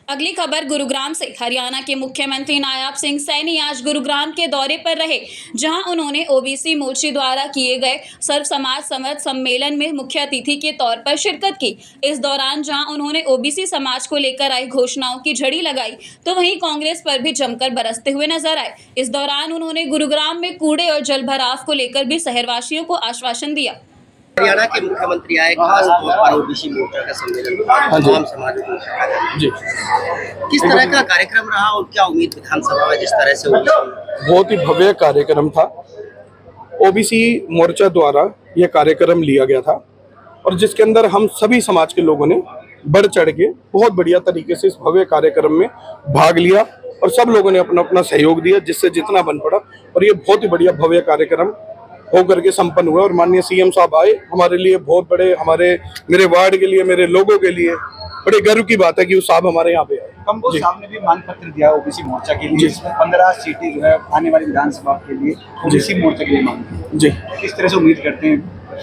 अगली खबर गुरुग्राम से। हरियाणा के मुख्यमंत्री नायब सिंह सैनी आज गुरुग्राम के दौरे पर रहे, जहां उन्होंने ओबीसी मोर्चे द्वारा किए गए सर्व समाज संवाद सम्मेलन में मुख्य अतिथि के तौर पर शिरकत की। इस दौरान जहां उन्होंने ओबीसी समाज को लेकर आई घोषणाओं की झड़ी लगाई, तो वहीं कांग्रेस पर भी जमकर बरसते हुए नजर आए। इस दौरान उन्होंने गुरुग्राम में कूड़े और जलभराव को लेकर भी शहरवासियों को आश्वासन दिया। हरियाणा के मुख्यमंत्री आए, खास तौर पर ओबीसी मोर्चा का सम्मेलन तमाम समाज को जी किस तरह का कार्यक्रम रहा और क्या उम्मीद विधानसभा में जिस तरह से बहुत ही भव्य कार्यक्रम था। ओबीसी मोर्चा द्वारा यह कार्यक्रम लिया गया था और जिसके अंदर हम सभी समाज के लोगों ने बढ़ चढ़ के बहुत बढ़िया तरीके से इस भव्य कार्यक्रम में भाग लिया और सब लोगों ने अपना अपना सहयोग दिया, जिससे जितना बन पड़ा। और ये बहुत ही बढ़िया भव्य कार्यक्रम होकर के संपन्न हुआ और माननीय सीएम साहब आए। हमारे लिए बहुत बड़े, मेरे वार्ड के लिए, मेरे लोगों के लिए बड़े गर्व की बात है कि वो साहब हमारे यहाँ पे आए। कंबोज साहब ने भी मांग पत्र दिया ओबीसी मोर्चा के लिए, जिसमें 15 सीटें जो है आने वाली विधानसभा के लिए ओबीसी मोर्चा के लिए मांग जी। किस तरह से उम्मीद करते हैं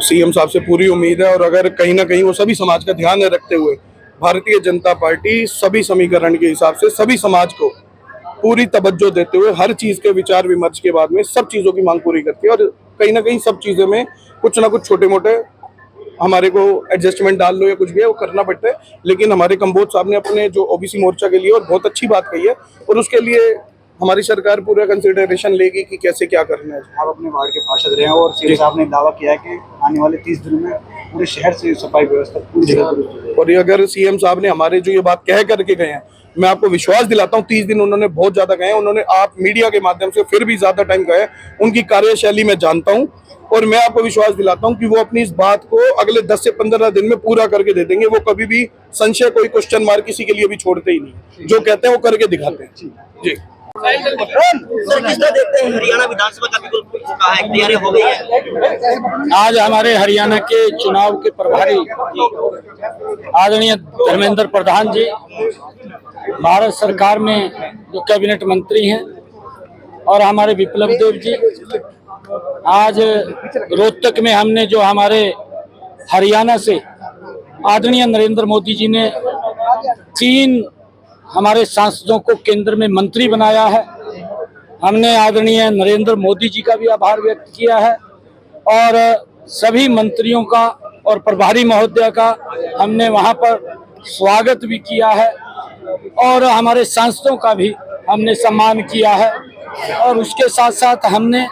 सीएम साहब से? पूरी उम्मीद है, और अगर कहीं ना कहीं वो सभी समाज का ध्यान रखते हुए भारतीय जनता पार्टी सभी समीकरण के हिसाब से सभी समाज को पूरी तवज्जो देते हुए हर चीज के विचार विमर्श के बाद में सब चीजों की मांग पूरी करती है। और कहीं ना कहीं सब चीजों में कुछ ना कुछ छोटे मोटे हमारे को एडजस्टमेंट डाल लो या कुछ भी है वो करना पड़ता है, लेकिन हमारे कंबोज साहब ने अपने जो ओबीसी मोर्चा के लिए और बहुत अच्छी बात कही है और उसके लिए हमारी सरकार पूरा कंसिडरेशन लेगी कि कैसे क्या करना है। आप अपने वार्ड के पार्षद रहे हैं और सीएम साहब ने दावा किया है कि आने वाले 30 दिनों में पूरे शहर से सफाई व्यवस्था पूरी जगह। और ये अगर सीएम साहब ने हमारे जो ये बात कह करके गए हैं, मैं आपको विश्वास दिलाता हूँ 30 दिन उन्होंने बहुत ज्यादा कहे हैं। उन्होंने आप मीडिया के माध्यम से फिर भी ज्यादा टाइम कहे, उनकी कार्यशैली में जानता हूँ और मैं आपको विश्वास दिलाता हूँ कि वो अपनी इस बात को अगले 10 से 15 दिन में पूरा करके दे देंगे। वो कभी भी संशय, कोई क्वेश्चन मार्क किसी के लिए भी छोड़ते ही नहीं, जो कहते हैं वो करके दिखाते हैं जी। सर, किस तरह देखते हैं हरियाणा विधानसभा का बिल्कुल चुका है, तैयारी हो गई है? आज हमारे हरियाणा के चुनाव के प्रभारी आदरणीय धर्मेंद्र प्रधान जी भारत सरकार में जो कैबिनेट मंत्री हैं और हमारे विप्लव देव जी, आज रोहतक में हमने जो हमारे हरियाणा से आदरणीय नरेंद्र मोदी जी ने 3 हमारे सांसदों को केंद्र में मंत्री बनाया है। हमने आदरणीय नरेंद्र मोदी जी का भी आभार व्यक्त किया है और सभी मंत्रियों का और प्रभारी महोदय का हमने वहां पर स्वागत भी किया है और हमारे सांसदों का भी हमने सम्मान किया है। और उसके साथ साथ हमने